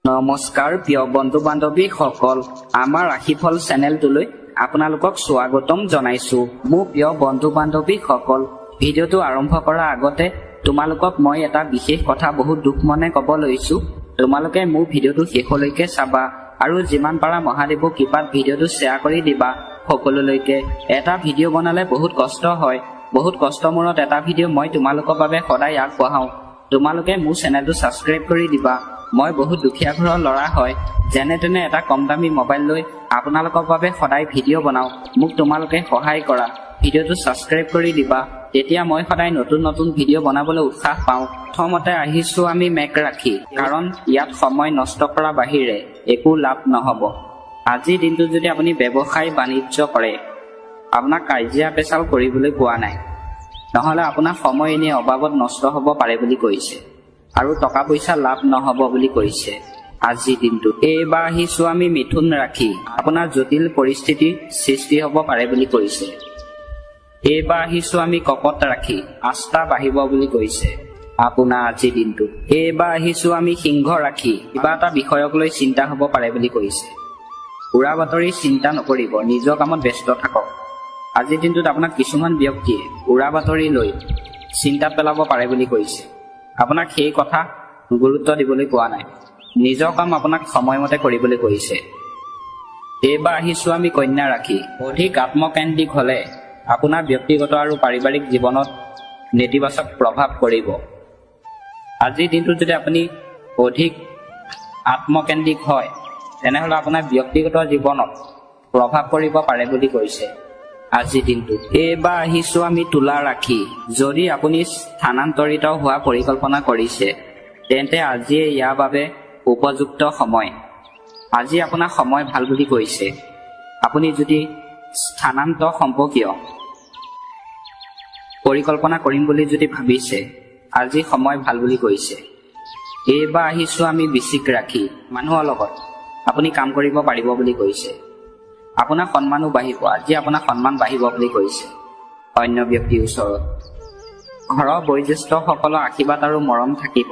নমস্কাৰ প্ৰিয় বন্ধু বান্ধৱীসকল, আমাৰ ৰাশিফল চেনেলটোলৈ আপোনালোকক স্বাগতম জনাইছো। মোৰ প্ৰিয় বন্ধু বান্ধৱীসকল, ভিডিঅ'টো আৰম্ভ কৰাৰ আগতে তোমালোকক মই এটা বিশেষ কথা বহুত দুখ মনে ক'ব লৈছো। তোমালোকে মোৰ ভিডিঅ'টো শেষলৈকে চাবা আৰু যিমান পাৰা মহাদেৱৰ কৃপাত ভিডিঅ'টো শ্বেয়াৰ কৰি দিবা সকলোলৈকে। এটা ভিডিঅ' বনালে বহুত কষ্ট হয়, বহুত কষ্টৰ মূৰত এটা ভিডিঅ' মই তোমালোকৰ বাবে সদায় আগবঢ়াওঁ। তোমালোকে মোৰ চেনেলটো ছাবস্ক্ৰাইব কৰি দিবা। মই বহুত দুখীয়া ঘৰৰ ল'ৰা হয়, যেনে তেনে এটা কম দামী মোবাইল লৈ আপোনালোকৰ বাবে সদায় ভিডিঅ' বনাওঁ। মোক তোমালোকে সহায় কৰা, ভিডিঅ'টো ছাবস্ক্ৰাইব কৰি দিবা, তেতিয়া মই সদায় নতুন নতুন ভিডিঅ' বনাবলৈ উৎসাহ পাওঁ। প্ৰথমতে আহিছোঁ আমি মেঘ ৰাশি, কাৰণ ইয়াত সময় নষ্ট কৰাৰ বাহিৰে একো লাভ নহ'ব। আজিৰ দিনটোত যদি আপুনি ব্যৱসায় বাণিজ্য কৰে, আপোনাক কাজিয়া পেচাল কৰিবলৈ কোৱা নাই, নহ'লে আপোনাৰ সময় এনেই অবাবত নষ্ট হ'ব পাৰে বুলি কৈছে আৰু টকা পইচা লাভ নহ'ব বুলি কৈছে আজিৰ দিনটো। এইবাৰ আহিছোঁ আমি মিথুন ৰাশি, আপোনাৰ জটিল পৰিস্থিতিৰ সৃষ্টি হ'ব পাৰে বুলি কৈছে। এইবাৰ আহিছোঁ আমি কৰ্কট ৰাশি, আস্থা বাঢ়িব বুলি কৈছে আপোনাৰ আজিৰ দিনটো। এইবাৰ আহিছোঁ আমি সিংহ ৰাশি, কিবা এটা বিষয়ক লৈ চিন্তা হ'ব পাৰে বুলি কৈছে। উৰা বাতৰি চিন্তা নকৰিব, নিজৰ কামত ব্যস্ত থাকক। আজিৰ দিনটোত আপোনাক কিছুমান ব্যক্তিয়ে উৰা বাতৰি লৈ চিন্তাত পেলাব পাৰে বুলি কৈছে। আপোনাক সেই কথা গুৰুত্ব দিবলৈ কোৱা নাই, নিজৰ কাম আপোনাক সময়মতে কৰিবলৈ কৈছে। এইবাৰ আহিছোঁ আমি কন্যা ৰাশি, অধিক আত্মকেন্দ্ৰিক হ'লে আপোনাৰ ব্যক্তিগত আৰু পাৰিবাৰিক জীৱনত নেতিবাচক প্ৰভাৱ পৰিব। আজিৰ দিনটোত যদি আপুনি অধিক আত্মকেন্দ্ৰিক হয়, তেনেহ'লে আপোনাৰ ব্যক্তিগত জীৱনত প্ৰভাৱ পৰিব পাৰে বুলি কৈছে আজিৰ দিনটোত। এইবাৰ আহিছোঁ আমি তুলা ৰাশি, যদি আপুনি স্থানান্তৰিত হোৱা পৰিকল্পনা কৰিছে, তেন্তে আজিয়ে ইয়াৰ বাবে উপযুক্ত সময়। আজি আপোনাৰ সময় ভাল বুলি কৈছে। আপুনি যদি স্থানান্তৰ সম্পৰ্কীয় পৰিকল্পনা কৰিম বুলি যদি ভাবিছে, আজি সময় ভাল বুলি কৈছে। এইবাৰ আহিছোঁ আমি বৃশ্চিক ৰাশি, মানুহৰ লগত আপুনি কাম কৰিব পাৰিব বুলি কৈছে। আপোনাৰ সন্মানো বাঢ়িব, আজি আপোনাৰ সন্মান বাঢ়িব বুলি কৈছে অন্য ব্যক্তিৰ ওচৰত। ঘৰৰ বয়োজ্যেষ্ঠসকলৰ আশীৰ্বাদ আৰু মৰম থাকিব।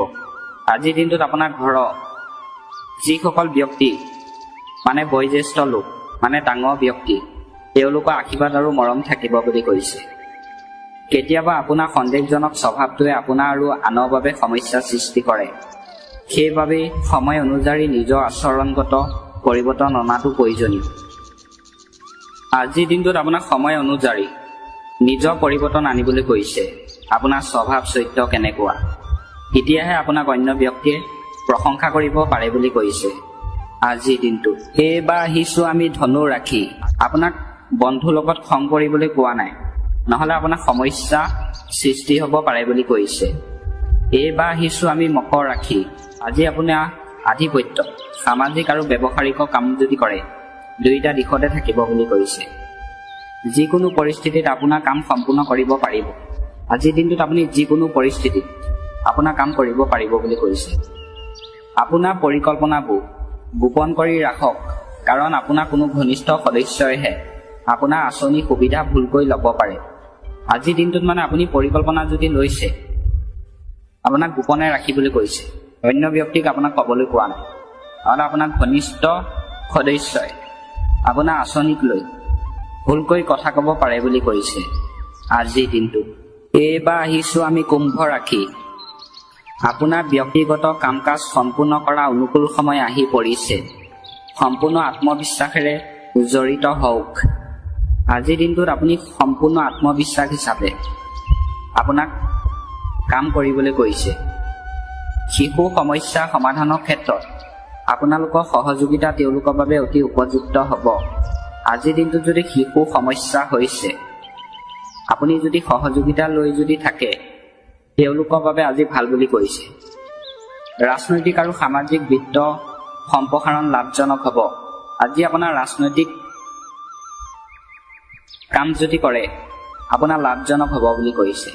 আজিৰ দিনটোত আপোনাৰ ঘৰৰ যিসকল ব্যক্তি মানে বয়োজ্যেষ্ঠ লোক, মানে ডাঙৰ ব্যক্তি, তেওঁলোকৰ আশীৰ্বাদ আৰু মৰম থাকিব বুলি কৈছে। কেতিয়াবা আপোনাৰ সন্দেহজনক স্বভাৱটোৱে আপোনাৰ আৰু আনৰ বাবে সমস্যাৰ সৃষ্টি কৰে, সেইবাবে সময় অনুযায়ী নিজৰ আচৰণগত পৰিৱৰ্তন অনাটো প্ৰয়োজনীয়। আজিৰ দিনটোত আপোনাক সময় অনুযায়ী নিজৰ পৰিৱৰ্তন আনিবলৈ কৈছে। আপোনাৰ স্বভাৱ চৰিত্ৰ কেনেকুৱা, তেতিয়াহে আপোনাক অন্য ব্যক্তিয়ে প্ৰশংসা কৰিব পাৰে বুলি কৈছে আজিৰ দিনটোত। এইবাৰ আহিছোঁ আমি ধনু ৰাশি, আপোনাক বন্ধুৰ লগত খং কৰিবলৈ কোৱা নাই, নহ'লে আপোনাৰ সমস্যা সৃষ্টি হ'ব পাৰে বুলি কৈছে। এইবাৰ আহিছোঁ আমি মকৰ ৰাশি, আজি আপোনাৰ আধিপত্য সামাজিক আৰু ব্যৱহাৰিক কাম যদি কৰে, দুয়োটা দিশতে থাকিব বুলি কৈছে। যিকোনো পৰিস্থিতিত আপোনাৰ কাম সম্পূৰ্ণ কৰিব পাৰিব। আজিৰ দিনটোত আপুনি যিকোনো পৰিস্থিতিত আপোনাৰ কাম কৰিব পাৰিব বুলি কৈছে। আপোনাৰ পৰিকল্পনাবোৰ গোপন কৰি ৰাখক, কাৰণ আপোনাৰ কোনো ঘনিষ্ঠ সদস্যইহে আপোনাৰ আঁচনি সুবিধা ভুলকৈ ল'ব পাৰে। আজিৰ দিনটোত মানে আপুনি পৰিকল্পনা যদি লৈছে, আপোনাক গোপনে ৰাখিবলৈ কৈছে, অন্য ব্যক্তিক আপোনাক ক'বলৈ কোৱা নাই, নহ'লে আপোনাৰ ঘনিষ্ঠ সদস্যই আপোনাৰ আঁচনিক লৈ ভুলকৈ কথা ক'ব পাৰে বুলি কৈছে আজিৰ দিনটোত। এইবাৰ আহিছোঁ আমি কুম্ভ ৰাশি, আপোনাৰ ব্যক্তিগত কাম কাজ সম্পূৰ্ণ কৰা অনুকূল সময় আহি পৰিছে। সম্পূৰ্ণ আত্মবিশ্বাসেৰে জড়িত হওক। আজিৰ দিনটোত আপুনি সম্পূৰ্ণ আত্মবিশ্বাস হিচাপে আপোনাক কাম কৰিবলৈ কৈছে। শিশু সমস্যা সমাধানৰ ক্ষেত্ৰত আপোনালোকৰ সহযোগিতা তেওঁলোকৰ বাবে অতি উপযুক্ত হ'ব। আজিৰ দিনটোত যদি শিশু সমস্যা হৈছে, আপুনি যদি সহযোগিতা লৈ যদি থাকে, তেওঁলোকৰ বাবে আজি ভাল বুলি কৈছে। ৰাজনৈতিক আৰু সামাজিক বিত্ত সম্প্ৰসাৰণ লাভজনক হ'ব। আজি আপোনাৰ ৰাজনৈতিক কাম যদি কৰে, আপোনাৰ লাভজনক হ'ব বুলি কৈছে।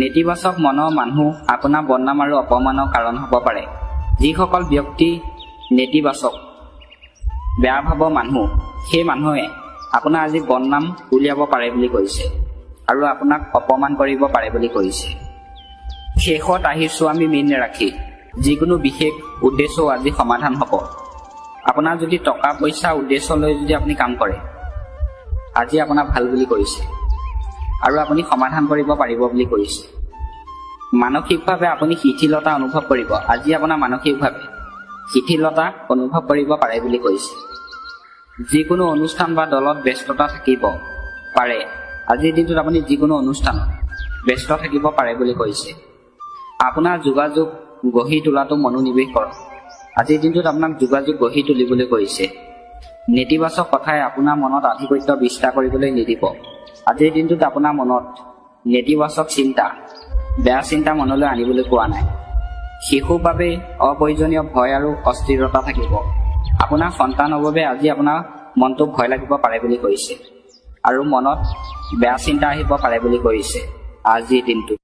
নেতিবাচক মনৰ মানুহ আপোনাৰ বদনাম আৰু অপমানৰ কাৰণ হ'ব পাৰে। যিসকল ব্যক্তি নেতিবাচক বেয়া ভাবৰ মানুহ, সেই মানুহে আপোনাৰ আজি বদনাম উলিয়াব পাৰে বুলি কৈছে আৰু আপোনাক অপমান কৰিব পাৰে বুলি কৈছে। শেষত আহিছোঁ আমি মীন ৰাশি, যিকোনো বিশেষ উদ্দেশ্যও আজি সমাধান হ'ব। আপোনাৰ যদি টকা পইচা উদ্দেশ্য লৈ যদি আপুনি কাম কৰে, আজি আপোনাৰ ভাল বুলি কৰিছে আৰু আপুনি সমাধান কৰিব পাৰিব বুলি কৰিছে। মানসিকভাৱে আপুনি শিথিলতা অনুভৱ কৰিব, আজি আপোনাৰ মানসিকভাৱে শিথিলতা অনুভৱ কৰিব পাৰে বুলি কৈছে। যিকোনো অনুষ্ঠান বা দলত ব্যস্ততা থাকিব পাৰে, আজিৰ দিনটোত আপুনি যিকোনো অনুষ্ঠানত ব্যস্ত থাকিব পাৰে বুলি কৈছে। আপোনাৰ যোগাযোগ গঢ়ি তোলাটো মনোনিৱেশ কৰক, আজিৰ দিনটোত আপোনাক যোগাযোগ গঢ়ি তুলিবলৈ কৈছে। নেতিবাচক কথাই আপোনাৰ মনত আধিপত্য বিস্তাৰ কৰিবলৈ নিদিব, আজিৰ দিনটোত আপোনাৰ মনত নেতিবাচক চিন্তা বেয়া চিন্তা মনলৈ আনিবলৈ কোৱা নাই। শিশুৰ বাবে অপ্ৰয়োজনীয় ভয় আৰু অস্থিৰতা থাকিব। আপোনাৰ সন্তানৰ বাবে আজি আপোনাৰ মনটো ভয় লাগিব পাৰে বুলি কৈছে আৰু মনত বেয়া চিন্তা আহিব পাৰে বুলি কৈছে আজিৰ দিনটোত।